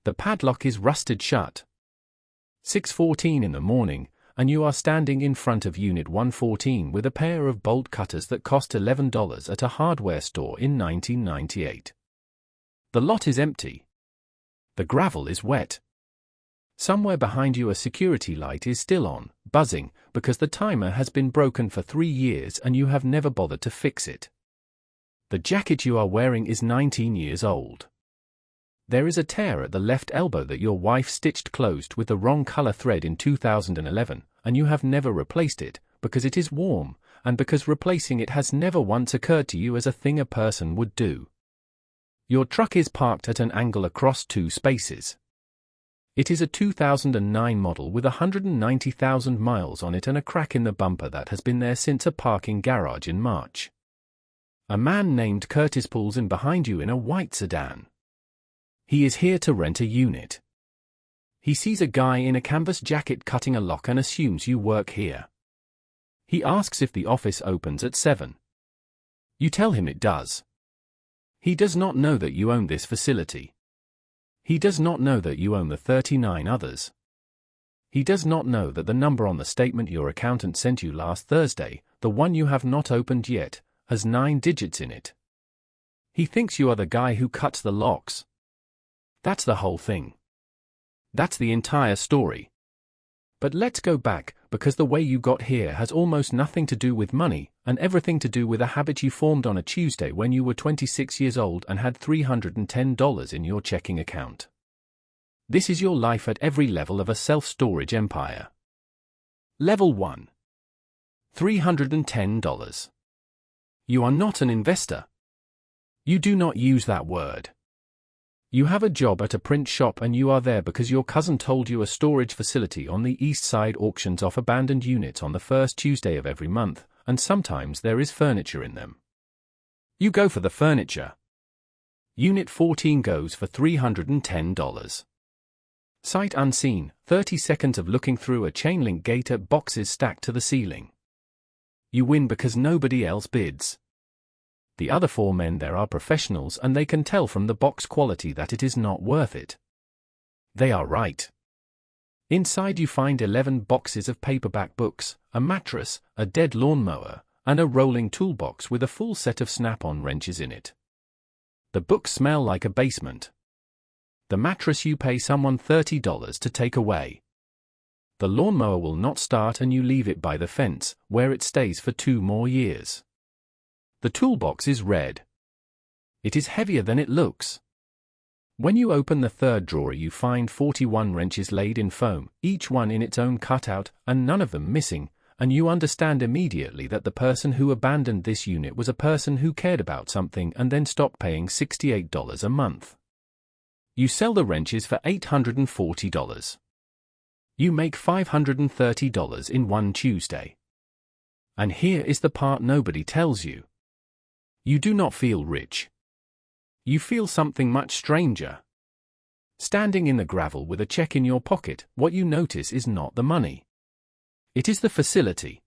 The padlock is rusted shut. 6:14 in the morning, and you are standing in front of Unit 114 with a pair of bolt cutters that cost $11 at a hardware store in 1998. The lot is empty. The gravel is wet. Somewhere behind you a security light is still on, buzzing, because the timer has been broken for 3 years and you have never bothered to fix it. The jacket you are wearing is 19 years old. There is a tear at the left elbow that your wife stitched closed with the wrong color thread in 2011, and you have never replaced it, because it is warm, and because replacing it has never once occurred to you as a thing a person would do. Your truck is parked at an angle across 2 spaces. It is a 2009 model with 190,000 miles on it and a crack in the bumper that has been there since a parking garage in March. A man named Curtis pulls in behind you in a white sedan. He is here to rent a unit. He sees a guy in a canvas jacket cutting a lock and assumes you work here. He asks if the office opens at 7. You tell him it does. He does not know that you own this facility. He does not know that you own the 39 others. He does not know that the number on the statement your accountant sent you last Thursday, the one you have not opened yet, has 9 digits in it. He thinks you are the guy who cuts the locks. That's the whole thing. That's the entire story. But let's go back, because the way you got here has almost nothing to do with money, and everything to do with a habit you formed on a Tuesday when you were 26 years old and had $310 in your checking account. This is your life at every level of a self-storage empire. Level 1. $310. You are not an investor. You do not use that word. You have a job at a print shop and you are there because your cousin told you a storage facility on the east side auctions off abandoned units on the first Tuesday of every month, and sometimes there is furniture in them. You go for the furniture. Unit 14 goes for $310. Sight unseen, 30 seconds of looking through a chain-link gate at boxes stacked to the ceiling. You win because nobody else bids. The other 4 men there are professionals and they can tell from the box quality that it is not worth it. They are right. Inside you find 11 boxes of paperback books, a mattress, a dead lawnmower, and a rolling toolbox with a full set of snap-on wrenches in it. The books smell like a basement. The mattress you pay someone $30 to take away. The lawnmower will not start and you leave it by the fence, where it stays for 2 more years. The toolbox is red. It is heavier than it looks. When you open the 3rd drawer you find 41 wrenches laid in foam, each one in its own cutout, and none of them missing, and you understand immediately that the person who abandoned this unit was a person who cared about something and then stopped paying $68 a month. You sell the wrenches for $840. You make $530 in one Tuesday. And here is the part nobody tells you. You do not feel rich. You feel something much stranger. Standing in the gravel with a check in your pocket, what you notice is not the money. It is the facility.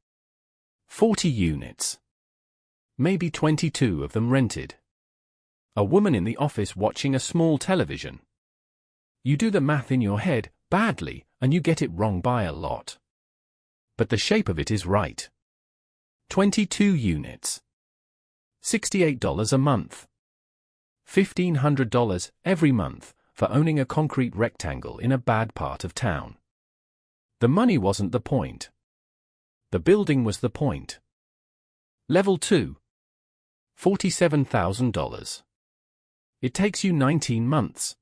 40 units. Maybe 22 of them rented. A woman in the office watching a small television. You do the math in your head, badly, and you get it wrong by a lot. But the shape of it is right. 22 units. $68 a month. $1,500 every month for owning a concrete rectangle in a bad part of town. The money wasn't the point. The building was the point. Level 2. $47,000. It takes you 19 months.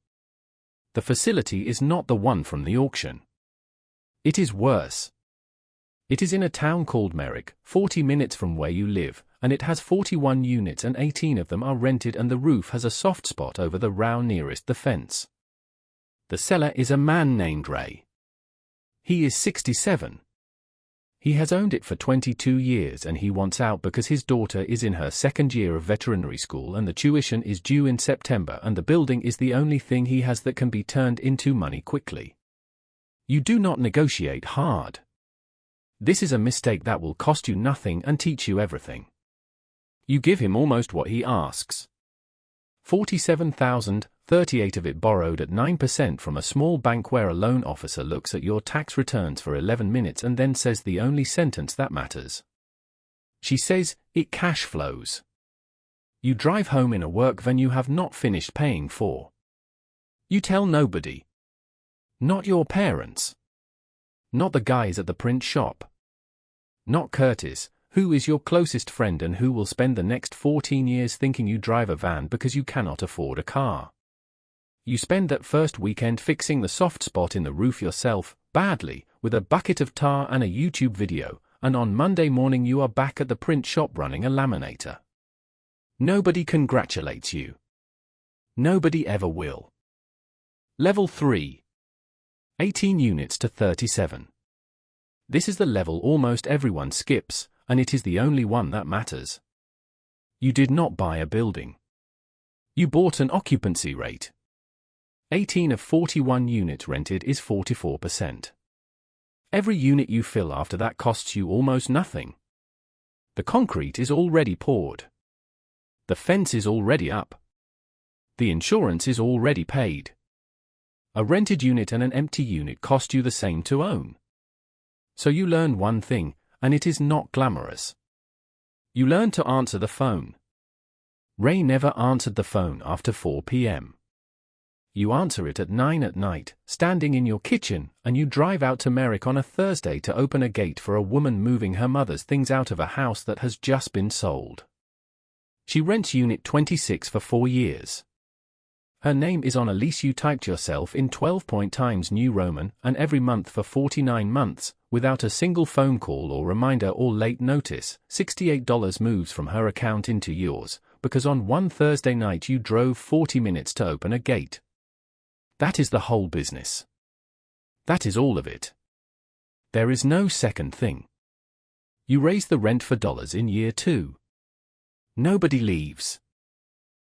The facility is not the one from the auction. It is worse. It is in a town called Merrick, 40 minutes from where you live, and it has 41 units and 18 of them are rented and the roof has a soft spot over the row nearest the fence. The seller is a man named Ray. He is 67. He has owned it for 22 years and he wants out because his daughter is in her 2nd year of veterinary school and the tuition is due in September and the building is the only thing he has that can be turned into money quickly. You do not negotiate hard. This is a mistake that will cost you nothing and teach you everything. You give him almost what he asks. $47,500. 38 of it borrowed at 9% from a small bank where a loan officer looks at your tax returns for 11 minutes and then says the only sentence that matters. She says, "It cash flows." You drive home in a work van you have not finished paying for. You tell nobody. Not your parents. Not the guys at the print shop. Not Curtis, who is your closest friend and who will spend the next 14 years thinking you drive a van because you cannot afford a car. You spend that first weekend fixing the soft spot in the roof yourself, badly, with a bucket of tar and a YouTube video, and on Monday morning you are back at the print shop running a laminator. Nobody congratulates you. Nobody ever will. Level 3. 18 units to 37. This is the level almost everyone skips, and it is the only one that matters. You did not buy a building. You bought an occupancy rate. 18 of 41 units rented is 44%. Every unit you fill after that costs you almost nothing. The concrete is already poured. The fence is already up. The insurance is already paid. A rented unit and an empty unit cost you the same to own. So you learn one thing, and it is not glamorous. You learn to answer the phone. Ray never answered the phone after 4 p.m. You answer it at 9 at night, standing in your kitchen, and you drive out to Merrick on a Thursday to open a gate for a woman moving her mother's things out of a house that has just been sold. She rents Unit 26 for 4 years. Her name is on a lease you typed yourself in 12-point Times New Roman and every month for 49 months, without a single phone call or reminder or late notice. $68 moves from her account into yours, because on one Thursday night you drove 40 minutes to open a gate. That is the whole business. That is all of it. There is no second thing. You raise the rent for dollars in year 2. Nobody leaves.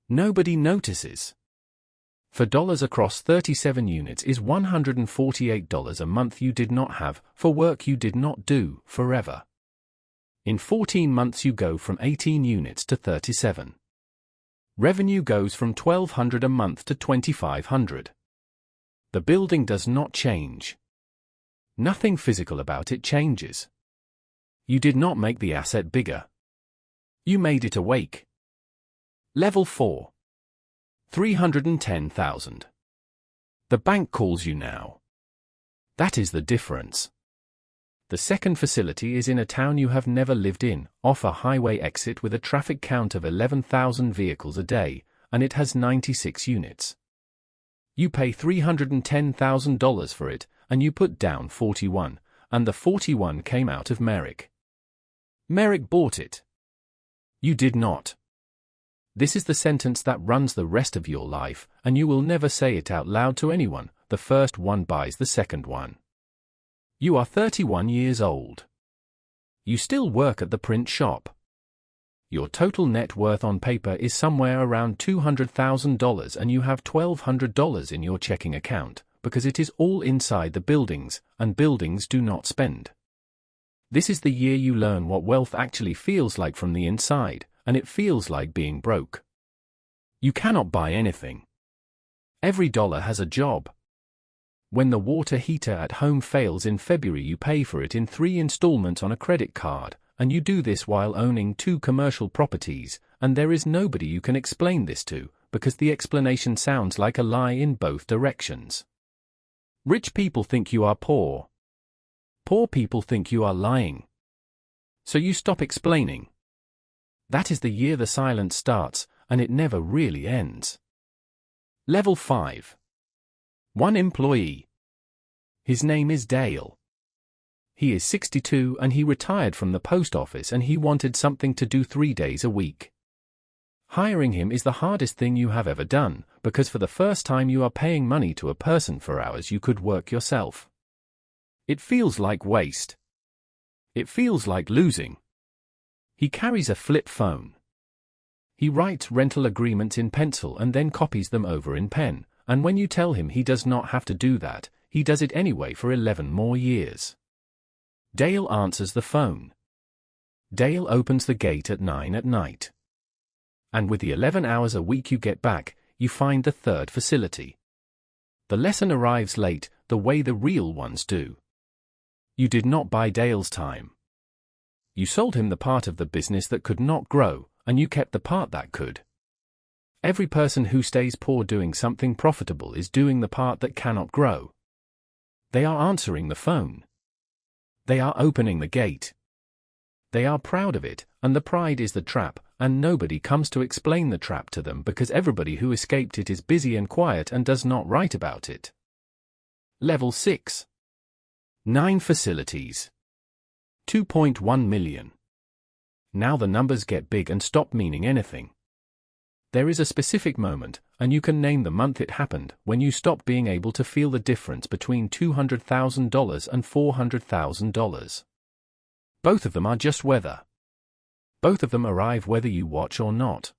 Nobody notices. For dollars across 37 units is $148 a month you did not have, for work you did not do, forever. In 14 months you go from 18 units to 37. Revenue goes from $1,200 a month to $2,500. The building does not change. Nothing physical about it changes. You did not make the asset bigger. You made it awake. Level 4. 310,000. The bank calls you now. That is the difference. The second facility is in a town you have never lived in, off a highway exit with a traffic count of 11,000 vehicles a day, and it has 96 units. You pay $310,000 for it, and you put down 41, and the 41 came out of Merrick. Merrick bought it. You did not. This is the sentence that runs the rest of your life, and you will never say it out loud to anyone. The first one buys the second one. You are 31 years old. You still work at the print shop. Your total net worth on paper is somewhere around $200,000 and you have $1,200 in your checking account, because it is all inside the buildings, and buildings do not spend. This is the year you learn what wealth actually feels like from the inside, and it feels like being broke. You cannot buy anything. Every dollar has a job. When the water heater at home fails in February, you pay for it in 3 installments on a credit card, and you do this while owning 2 commercial properties, and there is nobody you can explain this to, because the explanation sounds like a lie in both directions. Rich people think you are poor. Poor people think you are lying. So you stop explaining. That is the year the silence starts, and it never really ends. Level 5. 1 employee. His name is Dale. He is 62 and he retired from the post office and he wanted something to do 3 days a week. Hiring him is the hardest thing you have ever done, because for the first time you are paying money to a person for hours you could work yourself. It feels like waste. It feels like losing. He carries a flip phone. He writes rental agreements in pencil and then copies them over in pen, and when you tell him he does not have to do that, he does it anyway for 11 more years. Dale answers the phone. Dale opens the gate at 9 at night. And with the 11 hours a week you get back, you find the third facility. The lesson arrives late, the way the real ones do. You did not buy Dale's time. You sold him the part of the business that could not grow, and you kept the part that could. Every person who stays poor doing something profitable is doing the part that cannot grow. They are answering the phone. They are opening the gate. They are proud of it, and the pride is the trap, and nobody comes to explain the trap to them because everybody who escaped it is busy and quiet and does not write about it. Level 6. 9 facilities. 2.1 million. Now the numbers get big and stop meaning anything. There is a specific moment, and you can name the month it happened, when you stop being able to feel the difference between $200,000 and $400,000. Both of them are just weather. Both of them arrive whether you watch or not.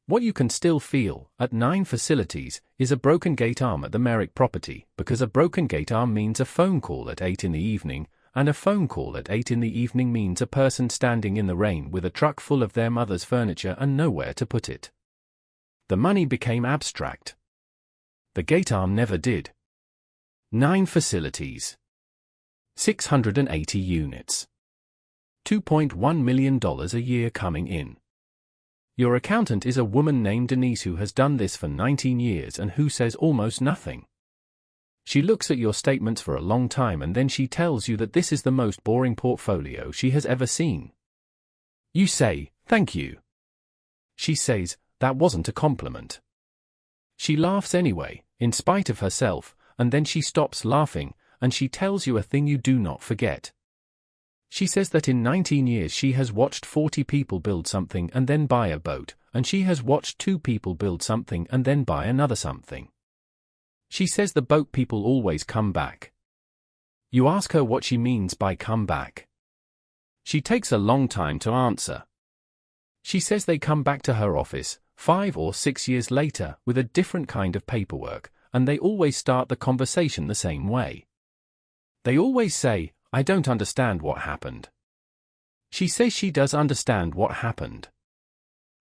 What you can still feel, at 9 facilities, is a broken gate arm at the Merrick property, because a broken gate arm means a phone call at 8 in the evening, and a phone call at 8 in the evening means a person standing in the rain with a truck full of their mother's furniture and nowhere to put it. The money became abstract. The gate arm never did. 9 facilities. 680 units. $2.1 million a year coming in. Your accountant is a woman named Denise who has done this for 19 years and who says almost nothing. She looks at your statements for a long time and then she tells you that this is the most boring portfolio she has ever seen. You say, "Thank you." She says, "That wasn't a compliment." She laughs anyway, in spite of herself, and then she stops laughing, and she tells you a thing you do not forget. She says that in 19 years she has watched 40 people build something and then buy a boat, and she has watched 2 people build something and then buy another something. She says the boat people always come back. You ask her what she means by come back. She takes a long time to answer. She says they come back to her office, 5 or 6 years later, with a different kind of paperwork, and they always start the conversation the same way. They always say, "I don't understand what happened." She says she does understand what happened.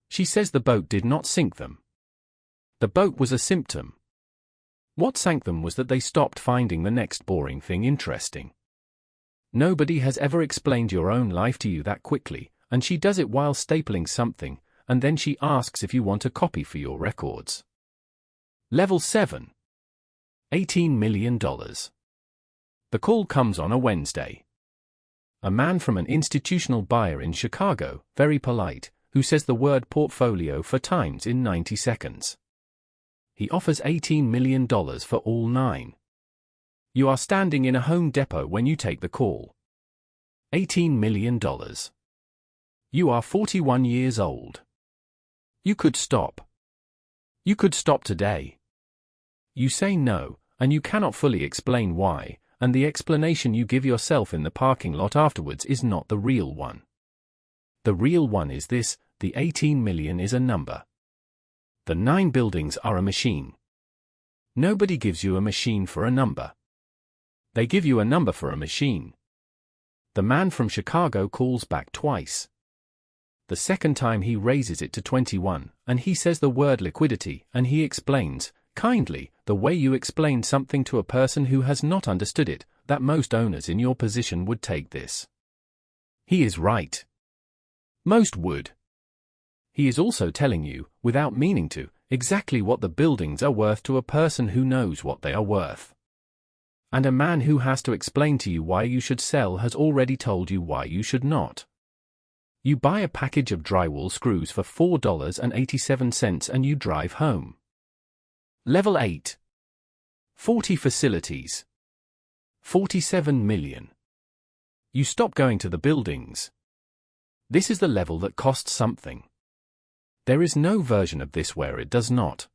She says the boat did not sink them. The boat was a symptom. What sank them was that they stopped finding the next boring thing interesting. Nobody has ever explained your own life to you that quickly, and she does it while stapling something, and then she asks if you want a copy for your records. Level 7. $18 million. The call comes on a Wednesday. A man from an institutional buyer in Chicago, very polite, who says the word portfolio 4 times in 90 seconds. He offers $18 million for all 9. You are standing in a Home Depot when you take the call. $18 million. You are 41 years old. You could stop. You could stop today. You say no, and you cannot fully explain why, and the explanation you give yourself in the parking lot afterwards is not the real one. The real one is this: the 18 million is a number. The 9 buildings are a machine. Nobody gives you a machine for a number. They give you a number for a machine. The man from Chicago calls back twice. The second time he raises it to 21, and he says the word liquidity, and he explains, kindly, the way you explain something to a person who has not understood it, that most owners in your position would take this. He is right. Most would. He is also telling you, without meaning to, exactly what the buildings are worth to a person who knows what they are worth. And a man who has to explain to you why you should sell has already told you why you should not. You buy a package of drywall screws for $4.87 and you drive home. Level 8. 40 facilities. 47 million. You stop going to the buildings. This is the level that costs something. There is no version of this where it does not.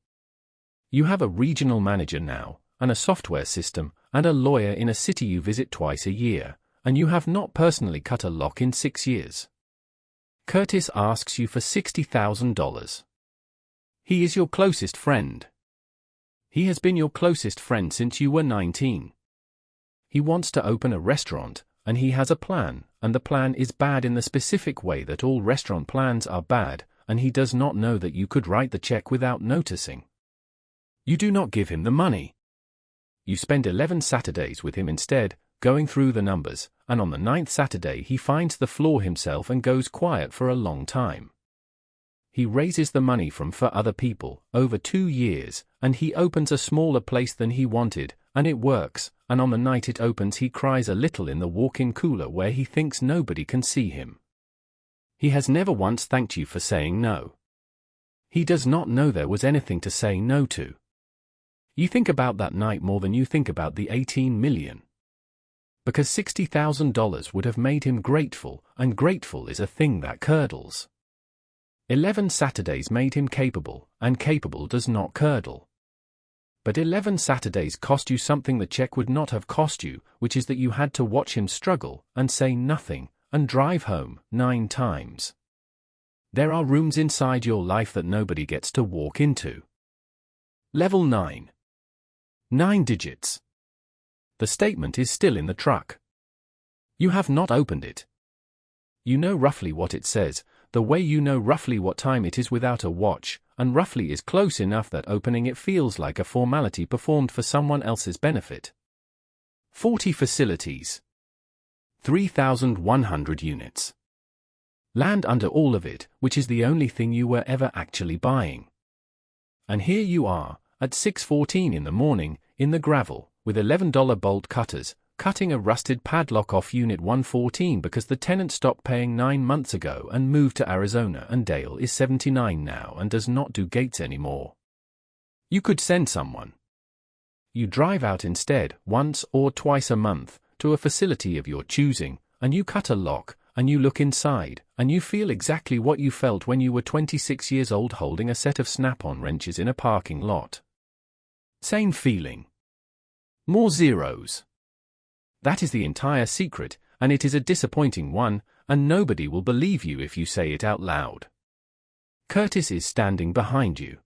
You have a regional manager now, and a software system, and a lawyer in a city you visit twice a year, and you have not personally cut a lock in 6 years. Curtis asks you for $60,000. He is your closest friend. He has been your closest friend since you were 19. He wants to open a restaurant, and he has a plan, and the plan is bad in the specific way that all restaurant plans are bad, and he does not know that you could write the check without noticing. You do not give him the money. You spend 11 Saturdays with him instead, going through the numbers, and on the 9th Saturday he finds the flaw himself and goes quiet for a long time. He raises the money for other people, over 2 years, and he opens a smaller place than he wanted, and it works, and on the night it opens he cries a little in the walk-in cooler where he thinks nobody can see him. He has never once thanked you for saying no. He does not know there was anything to say no to. You think about that night more than you think about the 18 million. Because $60,000 would have made him grateful, and grateful is a thing that curdles. 11 Saturdays made him capable, and capable does not curdle. But 11 Saturdays cost you something the check would not have cost you, which is that you had to watch him struggle, and say nothing, and drive home 9 times. There are rooms inside your life that nobody gets to walk into. Level 9. 9 digits. The statement is still in the truck. You have not opened it. You know roughly what it says, the way you know roughly what time it is without a watch, and roughly is close enough that opening it feels like a formality performed for someone else's benefit. 40 facilities. 3,100 units. Land under all of it, which is the only thing you were ever actually buying. And here you are, at 6:14 in the morning, in the gravel, with $11 bolt cutters, cutting a rusted padlock off Unit 114 because the tenant stopped paying 9 months ago and moved to Arizona, and Dale is 79 now and does not do gates anymore. You could send someone. You drive out instead, once or twice a month, to a facility of your choosing, and you cut a lock, and you look inside, and you feel exactly what you felt when you were 26 years old holding a set of snap-on wrenches in a parking lot. Same feeling. More zeros. That is the entire secret, and it is a disappointing one, and nobody will believe you if you say it out loud. Curtis is standing behind you.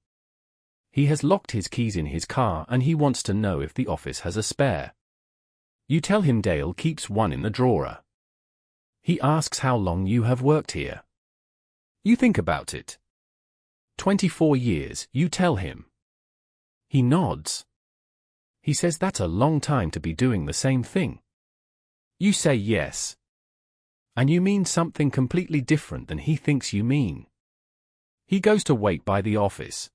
He has locked his keys in his car and he wants to know if the office has a spare. You tell him Dale keeps one in the drawer. He asks how long you have worked here. You think about it. 24 years, you tell him. He nods. He says that's a long time to be doing the same thing. You say yes. And you mean something completely different than he thinks you mean. He goes to wait by the office.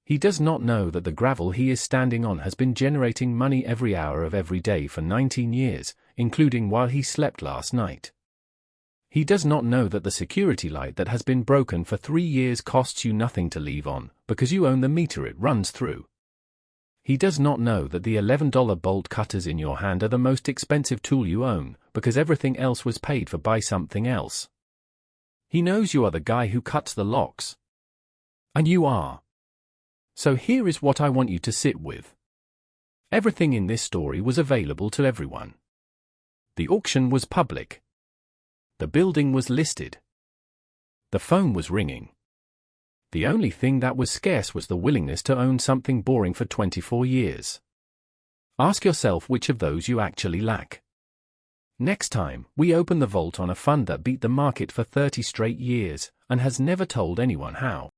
He does not know that the gravel he is standing on has been generating money every hour of every day for 19 years, including while he slept last night. He does not know that the security light that has been broken for 3 years costs you nothing to leave on, because you own the meter it runs through. He does not know that the $11 bolt cutters in your hand are the most expensive tool you own, because everything else was paid for by something else. He knows you are the guy who cuts the locks. And you are. So here is what I want you to sit with. Everything in this story was available to everyone. The auction was public. The building was listed. The phone was ringing. The only thing that was scarce was the willingness to own something boring for 24 years. Ask yourself which of those you actually lack. Next time, we open the vault on a fund that beat the market for 30 straight years, and has never told anyone how.